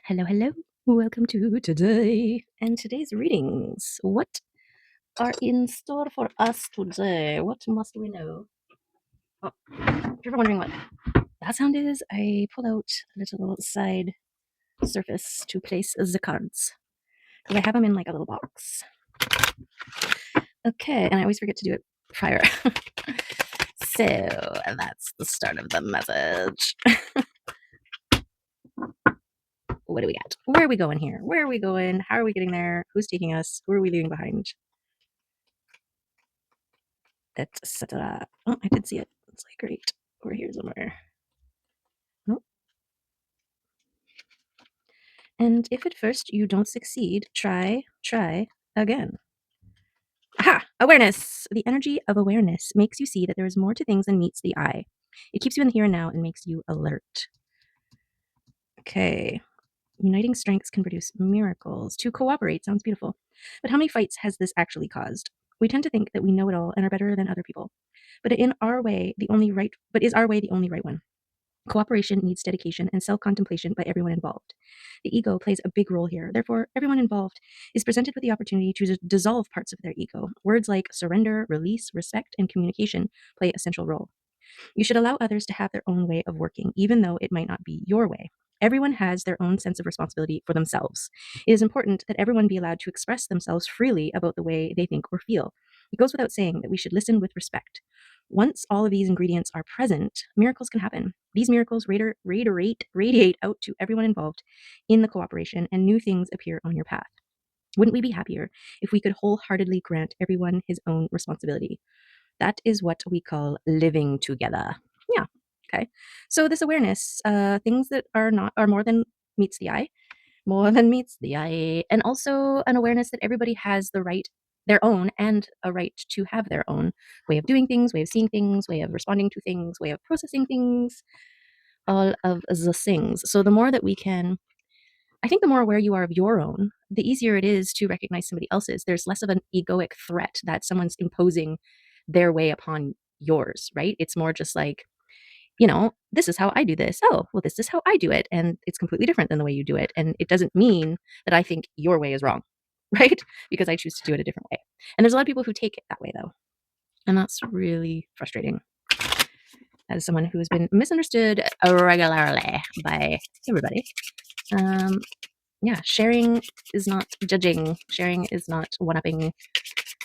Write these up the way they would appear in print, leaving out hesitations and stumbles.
Hello, hello. Welcome to today and today's readings. What are in store for us today? What must we know? Oh, if you're wondering what that sound is, I pull out a little side surface to place the cards because I have them in like a little box. Okay, and I always forget to do it prior. So that's the start of the message. What do we got? Where are we going here? Where are we going? How are we getting there? Who's taking us? Who are we leaving behind? Etc. Oh, I did see it. It's like great. We're here somewhere. Nope. And if at first you don't succeed, try again. Aha! Awareness. The energy of awareness makes you see that there is more to things than meets the eye. It keeps you in the here and now and makes you alert. Okay. Uniting strengths can produce miracles. To cooperate sounds beautiful. But how many fights has this actually caused? We tend to think that we know it all and are better than other people. But is our way the only right one? Cooperation needs dedication and self-contemplation by everyone involved. The ego plays a big role here. Therefore, everyone involved is presented with the opportunity to dissolve parts of their ego. Words like surrender, release, respect, and communication play a central role. You should allow others to have their own way of working, even though it might not be your way. Everyone has their own sense of responsibility for themselves. It is important that everyone be allowed to express themselves freely about the way they think or feel. It goes without saying that we should listen with respect. Once all of these ingredients are present, miracles can happen. These miracles radiate out to everyone involved in the cooperation, and new things appear on your path. Wouldn't we be happier if we could wholeheartedly grant everyone his own responsibility? That is what we call living together. Yeah. Okay. So this awareness, things that are more than meets the eye, more than meets the eye, and also an awareness that everybody has their own, and a right to have their own way of doing things, way of seeing things, way of responding to things, way of processing things, all of the things. So the more that we can, I think the more aware you are of your own, the easier it is to recognize somebody else's. There's less of an egoic threat that someone's imposing their way upon yours, right? It's more just like, this is how I do this. Oh, well, this is how I do it. And it's completely different than the way you do it. And it doesn't mean that I think your way is wrong, right? Because I choose to do it a different way. And there's a lot of people who take it that way, though. And that's really frustrating as someone who has been misunderstood regularly by everybody. Yeah, sharing is not judging. Sharing is not one-upping,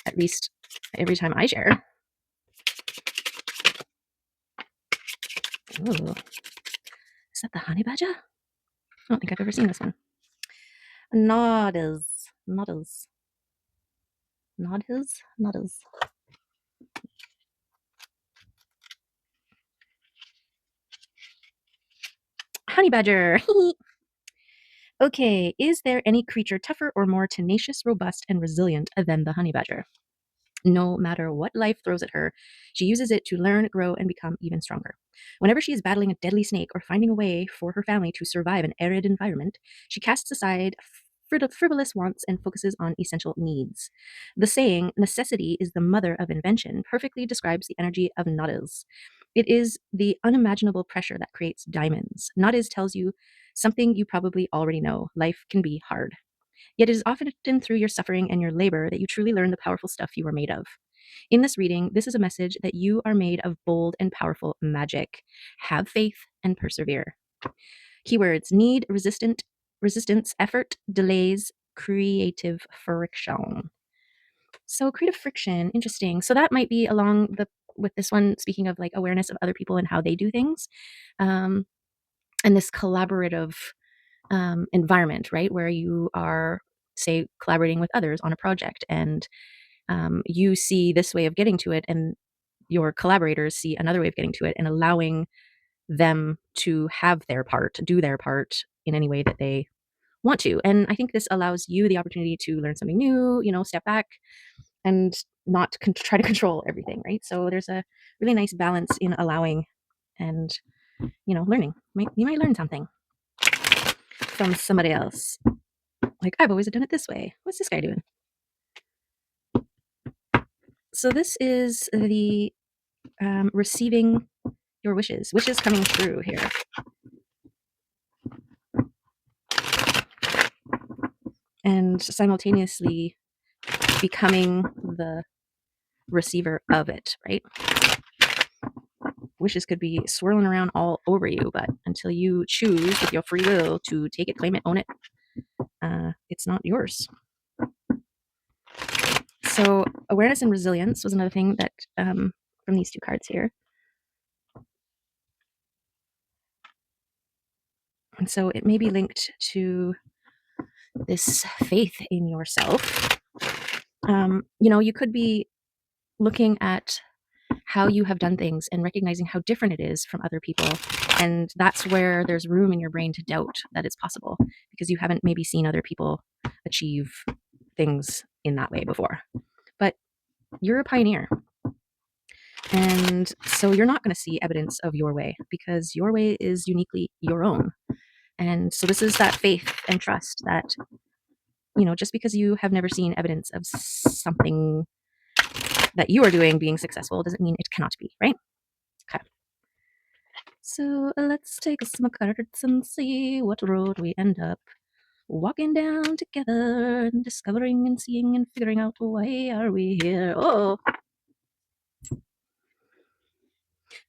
at least every time I share. Ooh. Is that the honey badger? I don't think I've ever seen this one. Nodders. Nodders. Nodders? Nodders. Honey badger. Okay, is there any creature tougher or more tenacious, robust, and resilient than the honey badger? No matter what life throws at her, she uses it to learn, grow, and become even stronger. Whenever she is battling a deadly snake or finding a way for her family to survive an arid environment, she casts aside frivolous wants and focuses on essential needs. The saying, necessity is the mother of invention, perfectly describes the energy of Nadiz. It is the unimaginable pressure that creates diamonds. Nadiz tells you something you probably already know: life can be hard. Yet it is often through your suffering and your labor that you truly learn the powerful stuff you are made of. In this reading, this is a message that you are made of bold and powerful magic. Have faith and persevere. Keywords: need, resistance, effort, delays, creative friction. So creative friction, interesting. So that might be along the with this one, speaking of like awareness of other people and how they do things, and this collaborative environment, right, where you are, say, collaborating with others on a project, and you see this way of getting to it, and your collaborators see another way of getting to it, and allowing them to have their part, do their part in any way that they want to. And I think this allows you the opportunity to learn something new, step back and not try to control everything, right? So there's a really nice balance in allowing and, learning. You might learn something from somebody else. Like, I've always done it this way. What's this guy doing? So this is the receiving your wishes coming through here. and simultaneously becoming the receiver of it, right? Wishes could be swirling around all over you, but until you choose with your free will to take it, claim it, own it, it's not yours. So awareness and resilience was another thing that from these two cards here. And so it may be linked to this faith in yourself. You could be looking at how you have done things and recognizing how different it is from other people. And that's where there's room in your brain to doubt that it's possible because you haven't maybe seen other people achieve things in that way before. But you're a pioneer. And so you're not going to see evidence of your way because your way is uniquely your own. And so this is that faith and trust that, just because you have never seen evidence of something that you are doing being successful doesn't mean it cannot be, right? Okay. So let's take some cards and see what road we end up walking down together and discovering and seeing and figuring out why are we here. Oh,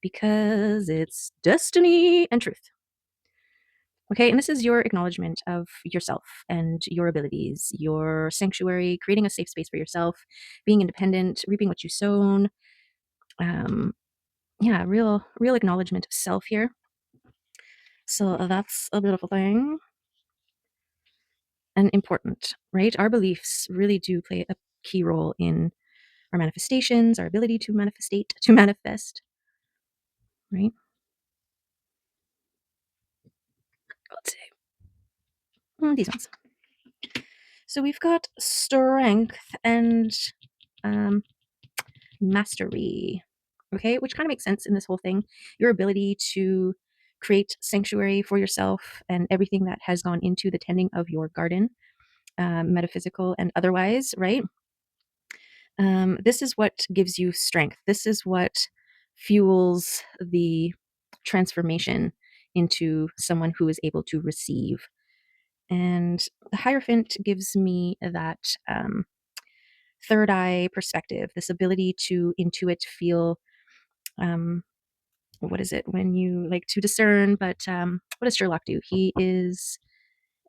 because it's destiny and truth. Okay, and this is your acknowledgement of yourself and your abilities, your sanctuary, creating a safe space for yourself, being independent, reaping what you sown. Yeah, real acknowledgement of self here. So that's a beautiful thing and important, right? Our beliefs really do play a key role in our manifestations, our ability to manifest, right? Let's see. These ones. So we've got strength and mastery, okay, which kind of makes sense in this whole thing. Your ability to create sanctuary for yourself and everything that has gone into the tending of your garden, metaphysical and otherwise, right? This is what gives you strength. This is what fuels the transformation into someone who is able to receive. And the Hierophant gives me that third eye perspective, this ability to intuit, feel. What is it when you like to discern? But what does Sherlock do? He is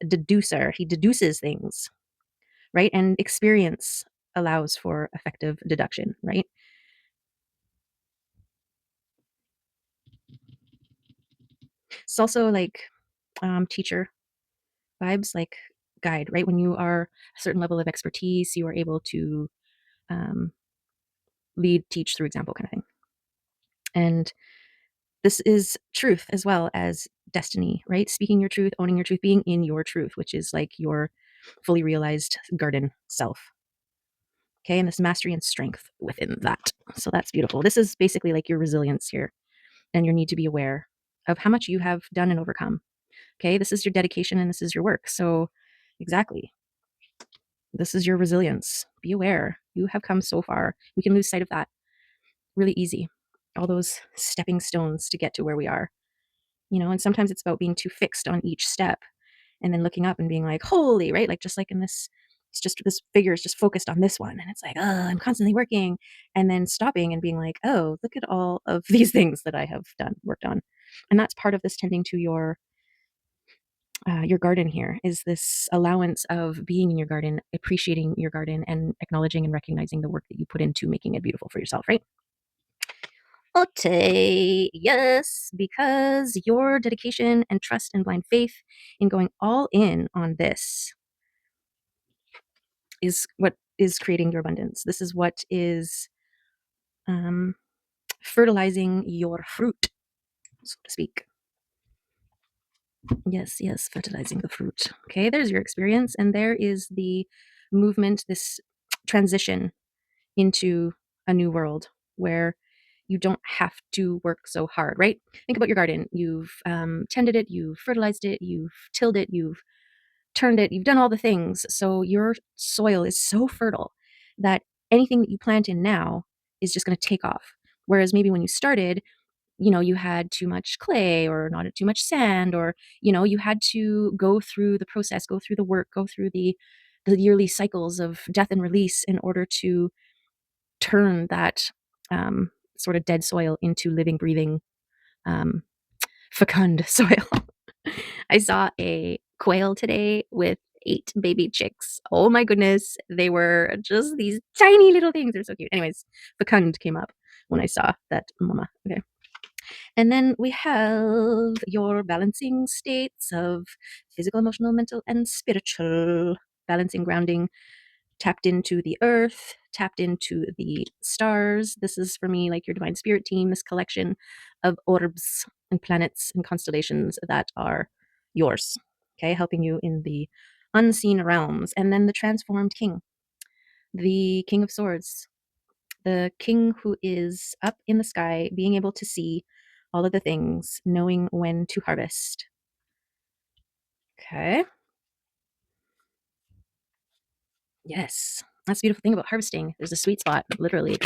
a deducer. He deduces things, right? And experience allows for effective deduction, right? It's also like teacher vibes, like guide, right? When you are a certain level of expertise, you are able to um, lead, teach through example, kind of thing. And this is truth as well as destiny, right? Speaking your truth, owning your truth, being in your truth, which is like your fully realized garden self. Okay. And this mastery and strength within that. So that's beautiful. This is basically like your resilience here and your need to be aware of how much you have done and overcome. Okay. This is your dedication and this is your work. So, exactly. This is your resilience. Be aware. You have come so far. We can lose sight of that really easy. All those stepping stones to get to where we are, and sometimes it's about being too fixed on each step and then looking up and being like, holy, right? Like, just like in this, it's just this figure is just focused on this one. And it's like, oh, I'm constantly working. And then stopping and being like, oh, look at all of these things that I have worked on. And that's part of this tending to your garden here is this allowance of being in your garden, appreciating your garden, and acknowledging and recognizing the work that you put into making it beautiful for yourself, right? Okay, yes, because your dedication and trust and blind faith in going all in on this is what is creating your abundance. This is what is um, fertilizing your fruit, so to speak. Yes, fertilizing the fruit. Okay, there's your experience, and there is the movement, this transition into a new world where you don't have to work so hard, right? Think about your garden. You've tended it, you've fertilized it, you've tilled it, you've turned it, you've done all the things. So your soil is so fertile that anything that you plant in now is just going to take off. Whereas maybe when you started, you had too much clay or not too much sand, or you had to go through the process, go through the work, go through the the yearly cycles of death and release in order to turn that sort of dead soil into living, breathing, um, fecund soil. I saw a quail today with 8 baby chicks. Oh my goodness. They were just these tiny little things. They're so cute. Anyways, fecund came up when I saw that mama. Okay. And then we have your balancing states of physical, emotional, mental, and spiritual. Balancing, grounding, tapped into the earth, tapped into the stars. This is for me like your divine spirit team, this collection of orbs and planets and constellations that are yours, okay, helping you in the unseen realms. And then the transformed king, the king of swords, the king who is up in the sky, being able to see all of the things, knowing when to harvest. Okay. Yes. That's the beautiful thing about harvesting. There's a sweet spot, literally.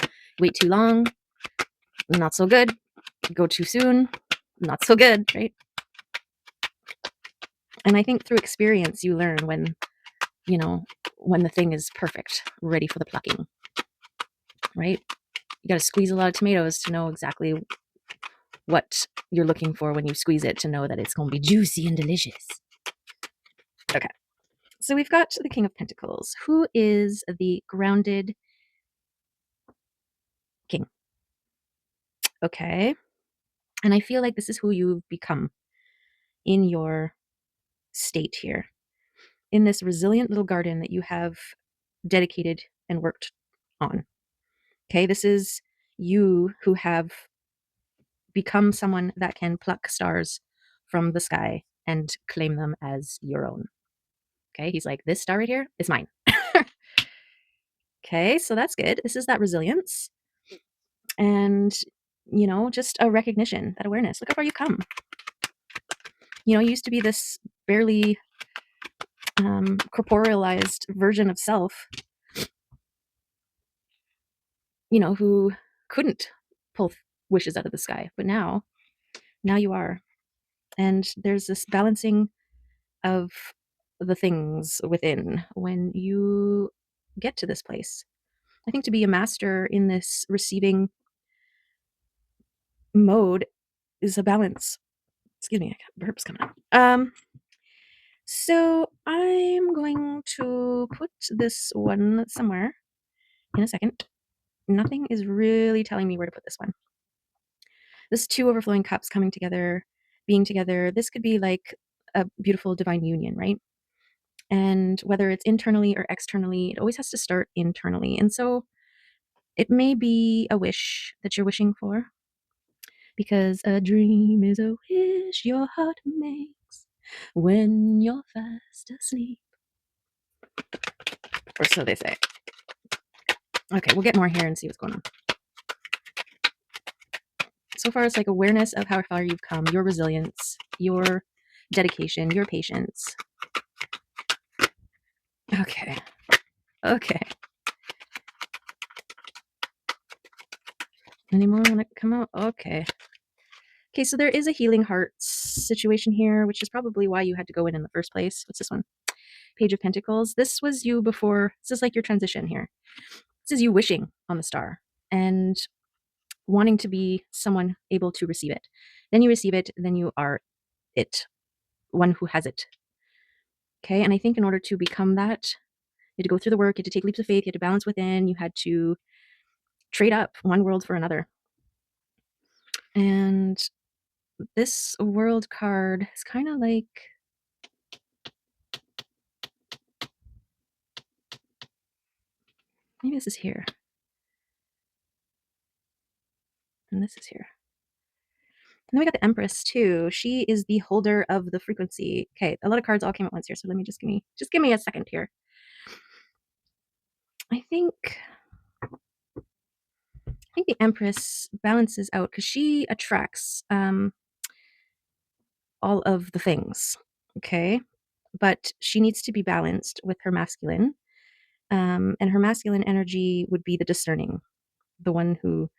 Wait too long, not so good. Go too soon, not so good, right? And I think through experience, you learn when, you know, when the thing is perfect, ready for the plucking, right? You got to squeeze a lot of tomatoes to know exactly what you're looking for when you squeeze it to know that it's going to be juicy and delicious. Okay. So we've got the King of Pentacles, who is the grounded king. Okay. And I feel like this is who you've become in your state here, in this resilient little garden that you have dedicated and worked on. Okay. This is you who have become someone that can pluck stars from the sky and claim them as your own. Okay. He's like, this star right here is mine. Okay. So that's good. This is that resilience and, you know, just a recognition, that awareness. Look how far you come. You know, you used to be this barely corporealized version of self, you know, who couldn't pull wishes out of the sky. But now you are. And there's this balancing of the things within when you get to this place. I think to be a master in this receiving mode is a balance. Excuse me, I got burps coming up. So I'm going to put this one somewhere in a second. Nothing is really telling me where to put this one. This 2 overflowing cups coming together, being together. This could be like a beautiful divine union, right? And whether it's internally or externally, it always has to start internally. And so it may be a wish that you're wishing for, because a dream is a wish your heart makes when you're fast asleep. Or so they say. Okay, we'll get more here and see what's going on. So far, it's like awareness of how far you've come, your resilience, your dedication, your patience. Okay. Okay. Any more want to come out? Okay. Okay, so there is a healing heart situation here, which is probably why you had to go in the first place. What's this one? Page of Pentacles. This was you before. This is like your transition here. This is you wishing on the star and wanting to be someone able to receive it. Then you receive it, then you are it, one who has it. Okay, and I think in order to become that, you had to go through the work, you had to take leaps of faith, you had to balance within, you had to trade up one world for another. And this world card is kind of like, maybe this is here. And this is here. And then we got the Empress too. She is the holder of the frequency. Okay, a lot of cards all came at once here, so let me just give me a second here. I think the Empress balances out because she attracts all of the things. Okay, but she needs to be balanced with her masculine, and her masculine energy would be the discerning, the one who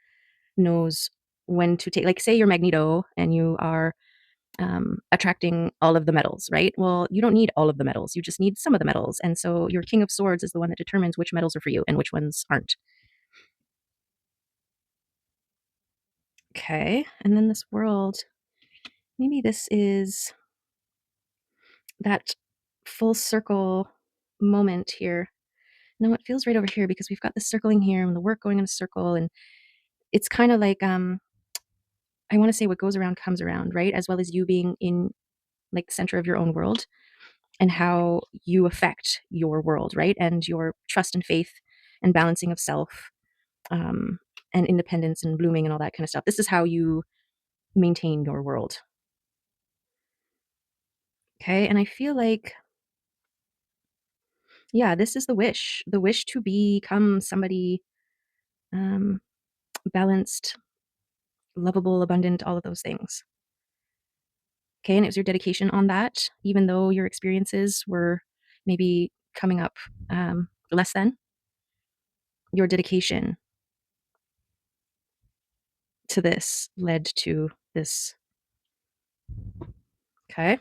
knows when to take. Like, say you're Magneto and you are attracting all of the metals, right? Well, you don't need all of the metals. You just need some of the metals. And so your King of Swords is the one that determines which metals are for you and which ones aren't. Okay. And then this world, maybe this is that full circle moment here. No, it feels right over here because we've got the circling here and the work going in a circle. And it's kind of like, I want to say what goes around comes around, right? As well as you being in like the center of your own world and how you affect your world, right? And your trust and faith and balancing of self, um, and independence and blooming and all that kind of stuff. This is how you maintain your world. Okay. And I feel like, yeah, this is the wish to become somebody, um, balanced, lovable, abundant, all of those things. Okay. And it was your dedication on that, even though your experiences were maybe coming up, less than your dedication to this led to this. Okay.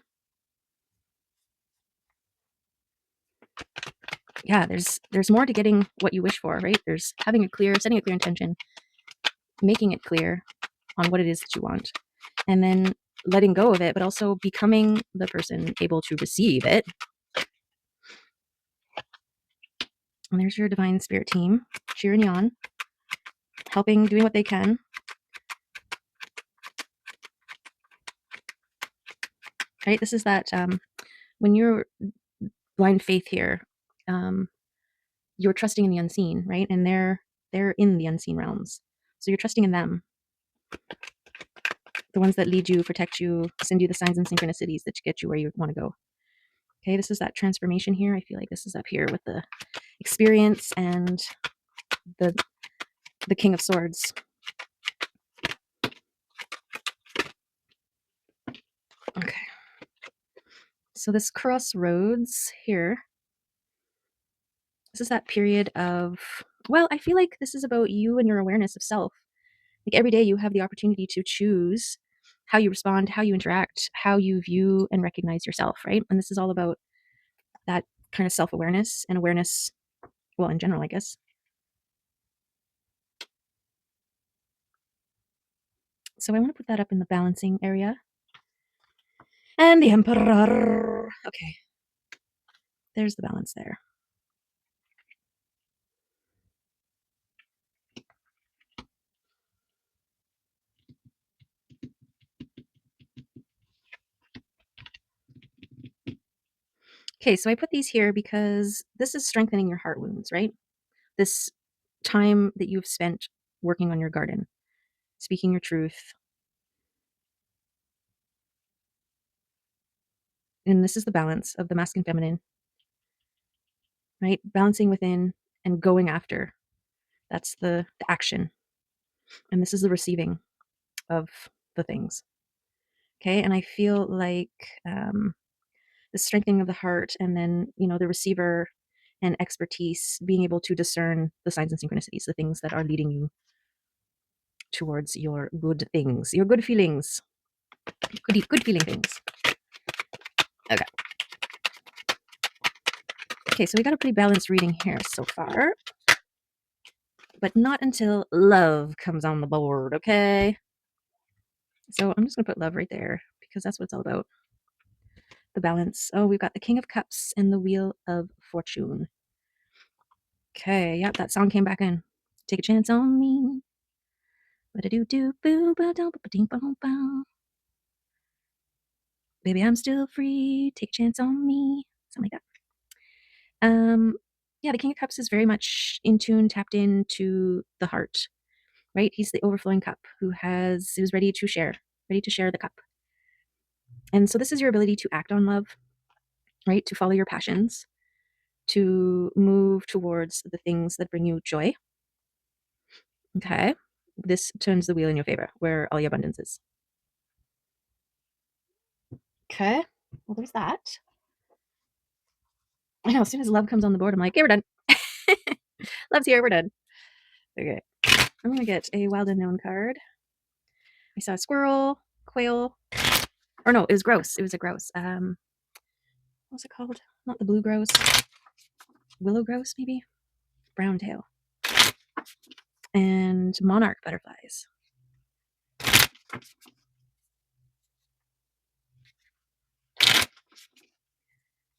Yeah, there's more to getting what you wish for, right? There's setting a clear intention, making it clear on what it is that you want, and then letting go of it, but also becoming the person able to receive it. And there's your divine spirit team cheering you on, helping, doing what they can. Right? This is that, when you're blind faith here, um, you're trusting in the unseen, right? And they're in the unseen realms, so you're trusting in them, the ones that lead you, protect you, send you the signs and synchronicities that get you where you want to go. Okay, this is that transformation here. I feel like this is up here with the experience and the the King of Swords. Okay. So this crossroads here, this is that period of, well, I feel like this is about you and your awareness of self. Like every day you have the opportunity to choose how you respond, how you interact, how you view and recognize yourself, right? And this is all about that kind of self-awareness and awareness, well, in general, I guess. So I want to put that up in the balancing area. And the Emperor. Okay. There's the balance there. Okay, so I put these here because this is strengthening your heart wounds, right? This time that you've spent working on your garden, speaking your truth. And this is the balance of the masculine feminine, right? Balancing within and going after. That's the action. And this is the receiving of the things. Okay, and I feel like, the strengthening of the heart and then, the receiver and expertise, being able to discern the signs and synchronicities, the things that are leading you towards your good things, your good feelings, good feeling things. Okay. Okay, so we got a pretty balanced reading here so far, but not until love comes on the board, okay? So I'm just gonna put love right there because that's what it's all about. The balance. Oh, we've got the King of Cups and the Wheel of Fortune. Okay, yep, that song came back in. Take a chance on me. Baby, I'm still free. Take a chance on me. Something like that. Yeah, the King of Cups is very much in tune, tapped into the heart, right? He's the overflowing cup who's ready to share the cup. And so this is your ability to act on love, right? To follow your passions, to move towards the things that bring you joy. Okay. This turns the wheel in your favor, where all your abundance is. Okay. Well, there's that. I know, as soon as love comes on the board, I'm like, okay, we're done. Love's here, we're done. Okay. I'm gonna get a wild unknown card. I saw a squirrel, quail, Or no, it was gross. It was a gross. What's it called? Not the blue grouse. Willow grouse, maybe? Brown tail. And monarch butterflies.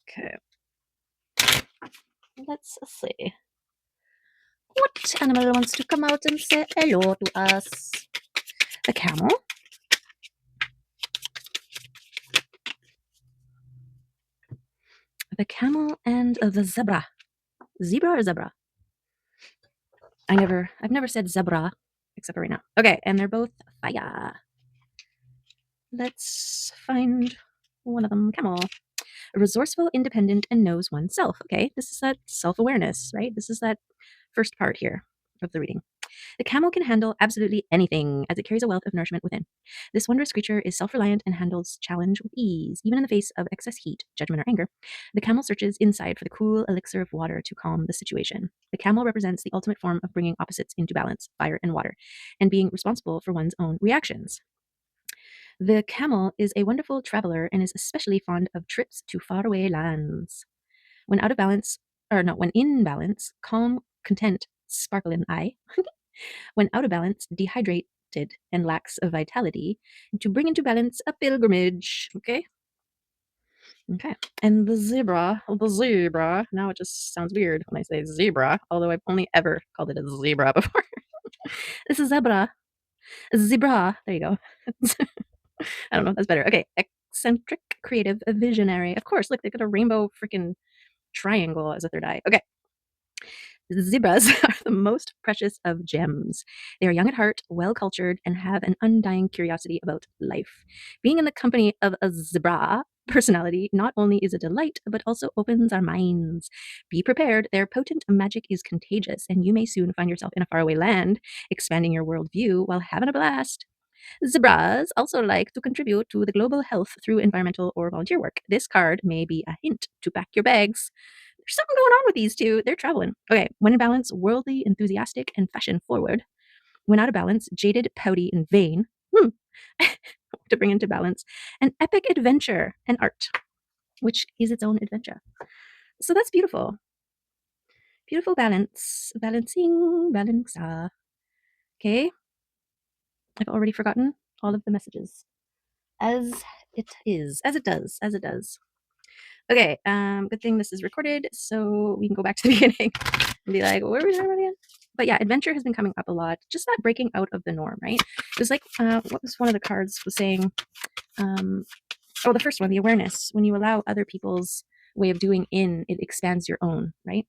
Okay. Let's see. What animal wants to come out and say hello to us? The camel. The camel and the zebra. Zebra or zebra? I've never said zebra except for right now. Okay, and they're both fire. Let's find one of them. Camel. Resourceful, independent, and knows oneself. Okay, this is that self-awareness, right? This is that first part here of the reading. The camel can handle absolutely anything as it carries a wealth of nourishment within. This wondrous creature is self-reliant and handles challenge with ease, even in the face of excess heat, judgment, or anger. The camel searches inside for the cool elixir of water to calm the situation. The camel represents the ultimate form of bringing opposites into balance, fire and water, and being responsible for one's own reactions. The camel is a wonderful traveler and is especially fond of trips to faraway lands. When out of balance, or no, when in balance, calm, content, sparkle in eye. When out of balance, dehydrated and lacks of vitality, to bring into balance a pilgrimage. Okay? Okay. And the zebra, now it just sounds weird when I say zebra, although I've only ever called it a zebra before. This is zebra. Zebra. There you go. I don't know. That's better. Okay. Eccentric, creative, visionary. Of course, look, they got a rainbow freaking triangle as a third eye. Okay. Zebras are the most precious of gems. They are young at heart, well cultured, and have an undying curiosity about life. Being in the company of a zebra personality not only is a delight, but also opens our minds. Be prepared, their potent magic is contagious, and you may soon find yourself in a faraway land, expanding your worldview while having a blast. Zebras also like to contribute to the global health through environmental or volunteer work. This card may be a hint to pack your bags. There's something going on with these two. They're traveling. Okay, when in balance, worldly, enthusiastic, and fashion forward. When out of balance, jaded, pouty, and vain. To bring into balance, an epic adventure and art, which is its own adventure. So that's beautiful. Beautiful balance. Balancing, balance. Okay. I've already forgotten all of the messages. As it is. As it does. As it does. Okay, good thing this is recorded, so we can go back to the beginning and be like, where was everybody at? But yeah, adventure has been coming up a lot. Just that breaking out of the norm, right? It was like, what was one of the cards was saying? The first one, the awareness. When you allow other people's way of doing in, it expands your own, right?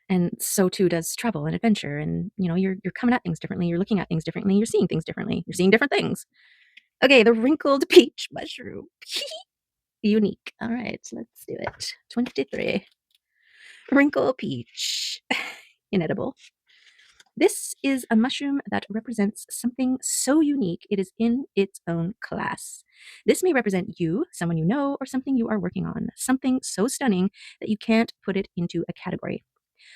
And so too does travel and adventure. And you're coming at things differently. You're looking at things differently. You're seeing things differently. You're seeing different things. Okay, the wrinkled peach mushroom. Unique. All right, let's do it. 23. Wrinkle peach. Inedible. This is a mushroom that represents something so unique it is in its own class. This may represent you, someone you know, or something you are working on, something so stunning that you can't put it into a category.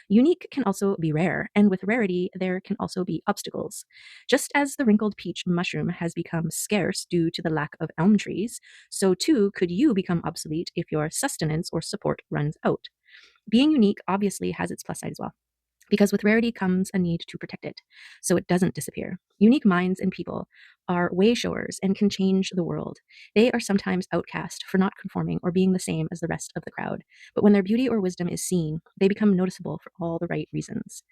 Unique can also be rare, and with rarity, there can also be obstacles. Just as the wrinkled peach mushroom has become scarce due to the lack of elm trees, so too could you become obsolete if your sustenance or support runs out. Being unique obviously has its plus side as well, because with rarity comes a need to protect it so it doesn't disappear. Unique minds and people are way showers and can change the world. They are sometimes outcast for not conforming or being the same as the rest of the crowd, but when their beauty or wisdom is seen, they become noticeable for all the right reasons.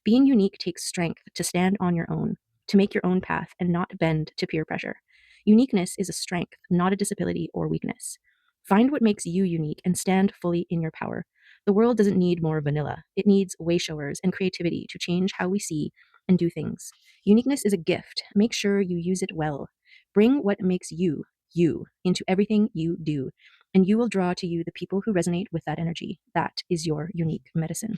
Being unique takes strength to stand on your own, to make your own path and not bend to peer pressure. Uniqueness is a strength, not a disability or weakness. Find what makes you unique and stand fully in your power. The world doesn't need more vanilla. It needs wayshowers and creativity to change how we see and do things. Uniqueness is a gift. Make sure you use it well. Bring what makes you, you, into everything you do, and you will draw to you the people who resonate with that energy. That is your unique medicine.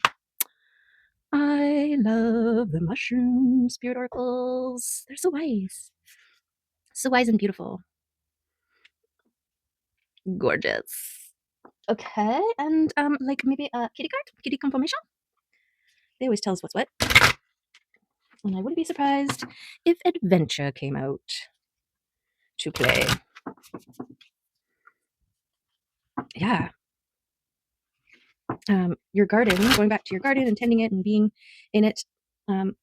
I love the mushrooms, spirit oracles. They're so wise. So wise and beautiful. Gorgeous. Okay, and like maybe a kitty card? Kitty confirmation? They always tell us what's what. And I wouldn't be surprised if adventure came out to play. Yeah. Your garden, going back to your garden and tending it and being in it, um,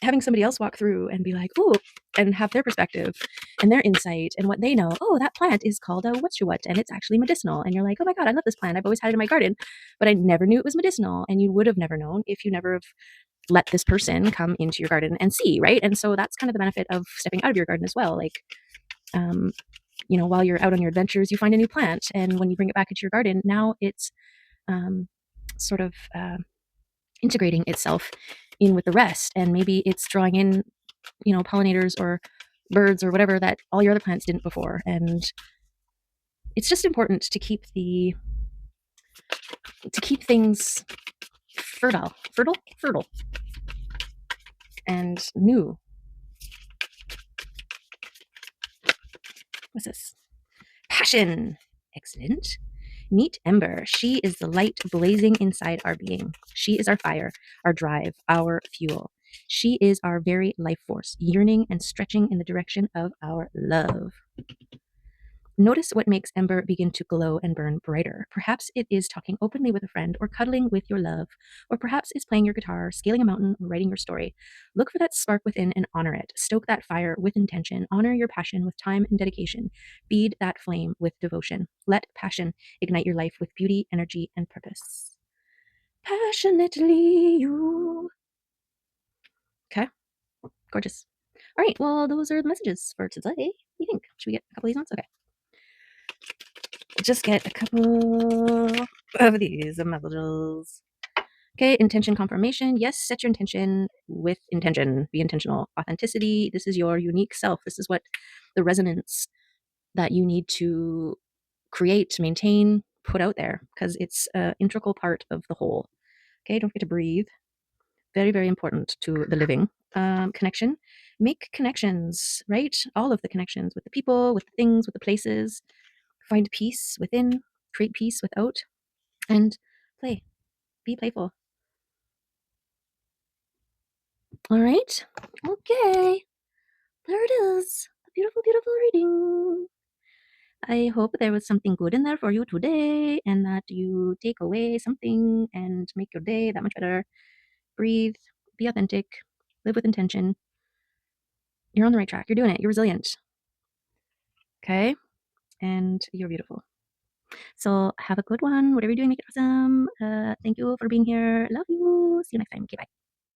having somebody else walk through and be like, "Ooh," and have their perspective and their insight and what they know. "Oh, that plant is called a what and it's actually medicinal." And you're like, "Oh my god, I love this plant. I've always had it in my garden, but I never knew it was medicinal." And you would have never known if you never have let this person come into your garden and see, right? And so that's kind of the benefit of stepping out of your garden as well. Like, um, while you're out on your adventures, you find a new plant, and when you bring it back into your garden, now it's um, sort of integrating itself in with the rest, and maybe it's drawing in pollinators or birds or whatever that all your other plants didn't before. And it's just important to keep things fertile and new. What's this? Passion. Excellent. Meet Ember. She is the light blazing inside our being. She is our fire, our drive, our fuel. She is our very life force, yearning and stretching in the direction of our love. Notice what makes Ember begin to glow and burn brighter. Perhaps it is talking openly with a friend, or cuddling with your love, or perhaps it's playing your guitar, scaling a mountain, or writing your story. Look for that spark within and honor it. Stoke that fire with intention. Honor your passion with time and dedication. Feed that flame with devotion. Let passion ignite your life with beauty, energy, and purpose. Passionately you. Okay, gorgeous. All right, well, those are the messages for today. What do you think? Should we get a couple of these ones? Okay. Just get a couple of these messages. Okay, intention confirmation. Yes, set your intention with intention. Be intentional. Authenticity. This is your unique self. This is what the resonance that you need to create, maintain, put out there, because it's an integral part of the whole. Okay, don't forget to breathe. Very, very important to the living. Connection. Make connections, right? All of the connections with the people, with the things, with the places. Find peace within, create peace without, and play. Be playful. All right. Okay. There it is. A beautiful, beautiful reading. I hope there was something good in there for you today and that you take away something and make your day that much better. Breathe, be authentic, live with intention. You're on the right track. You're doing it. You're resilient. Okay. And you're beautiful. So have a good one. Whatever you're doing, make it awesome. Thank you for being here. Love you. See you next time. Okay, bye.